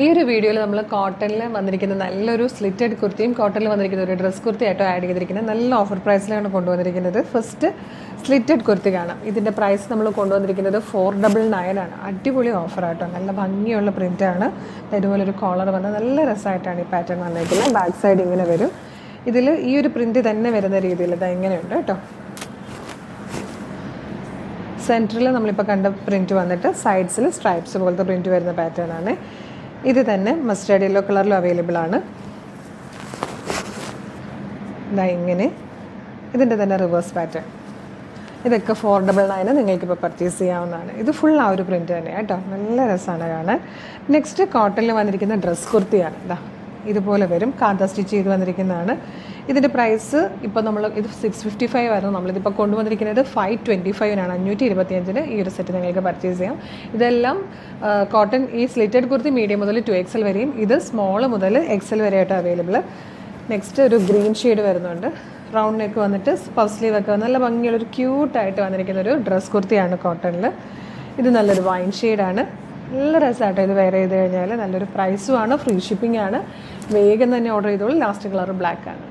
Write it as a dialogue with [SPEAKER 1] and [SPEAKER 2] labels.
[SPEAKER 1] ഈ ഒരു വീഡിയോയിൽ നമ്മൾ കോട്ടണിൽ വന്നിരിക്കുന്ന നല്ലൊരു സ്ലിറ്റഡ് കുർത്തിയും കോട്ടണിൽ വന്നിരിക്കുന്ന ഒരു ഡ്രസ് കുർത്തിയായിട്ടോ ആഡ് ചെയ്തിരിക്കുന്നത്. നല്ല ഓഫർ പ്രൈസിലാണ് കൊണ്ടുവന്നിരിക്കുന്നത്. ഫസ്റ്റ് സ്ലിറ്റഡ് കുർത്തി കാണാം. ഇതിൻ്റെ പ്രൈസ് നമ്മൾ കൊണ്ടുവന്നിരിക്കുന്നത് 499 ആണ്. അടിപൊളി ഓഫറായിട്ടോ, നല്ല ഭംഗിയുള്ള പ്രിൻ്റാണ്. ഇതുപോലെ ഒരു കോളർ വന്ന് നല്ല രസമായിട്ടാണ് ഈ പാറ്റേൺ വന്നിരിക്കുന്നത്. ബാക്ക് സൈഡ് ഇങ്ങനെ വരും. ഇതിൽ ഈ ഒരു പ്രിൻ്റ് തന്നെ വരുന്ന രീതിയിൽ ഇത് ഇങ്ങനെയുണ്ട് കേട്ടോ. സെൻറ്ററിൽ നമ്മളിപ്പോൾ കണ്ട പ്രിൻറ്റ് വന്നിട്ട് സൈഡ്സിൽ സ്ട്രൈപ്സ് പോലത്തെ പ്രിൻറ്റ് വരുന്ന പാറ്റേൺ ആണ്. ഇത് തന്നെ മസ്റ്റേർഡ് യെല്ലോ കളറിലും അവൈലബിൾ ആണ്. ഇതാ ഇങ്ങനെ ഇതിൻ്റെ തന്നെ റിവേഴ്സ് പാറ്റേൺ. ഇതൊക്കെ 499 നിങ്ങൾക്കിപ്പോൾ പർച്ചേസ് ചെയ്യാവുന്നതാണ്. ഇത് ഫുൾ ആ ഒരു പ്രിൻറ്റ് തന്നെയാണ് കേട്ടോ, നല്ല രസമാണ് കാണാൻ. നെക്സ്റ്റ് കോട്ടണിൽ വന്നിരിക്കുന്ന ഡ്രസ് കുർത്തിയാണ്. ഇതാ ഇതുപോലെ വരും, കാന്ത സ്റ്റിച്ച് ചെയ്ത് വന്നിരിക്കുന്നതാണ്. ഇതിൻ്റെ പ്രൈസ് ഇപ്പോൾ നമ്മൾ ഇത് 655 ആയിരുന്നു. നമ്മളിതിപ്പോൾ കൊണ്ടുവന്നിരിക്കുന്നത് 525-നാണ്. 525-ന് ഈ ഒരു സെറ്റ് നിങ്ങൾക്ക് പർച്ചേസ് ചെയ്യാം. ഇതെല്ലാം കോട്ടൺ. ഈ സ്ലിറ്റഡ് കുർത്തി മീഡിയം മുതൽ 2XL വരെയും, ഇത് സ്മോൾ മുതൽ XL വരെയായിട്ട് അവൈലബിൾ. നെക്സ്റ്റ് ഒരു ഗ്രീൻ ഷെയ്ഡ് വരുന്നുണ്ട്. റൗണ്ട് നെക്ക് വന്നിട്ട് പഫ് സ്ലീവ് ഒക്കെ നല്ല ഭംഗിയുള്ളൊരു ക്യൂട്ടായിട്ട് വന്നിരിക്കുന്ന ഒരു ഡ്രസ് കുർത്തിയാണ് കോട്ടണിൽ. ഇത് നല്ലൊരു വൈൻ ഷെയ്ഡാണ്. നല്ല രസമായിട്ടോ ഇത് വെയർ ചെയ്ത് കഴിഞ്ഞാൽ. നല്ലൊരു പ്രൈസുമാണ്, ഫ്രീ ഷിപ്പിംഗ് ആണ്. വേഗം തന്നെ ഓർഡർ ചെയ്തോളൂ. ലാസ്റ്റ് കളർ ബ്ലാക്ക് ആണ്.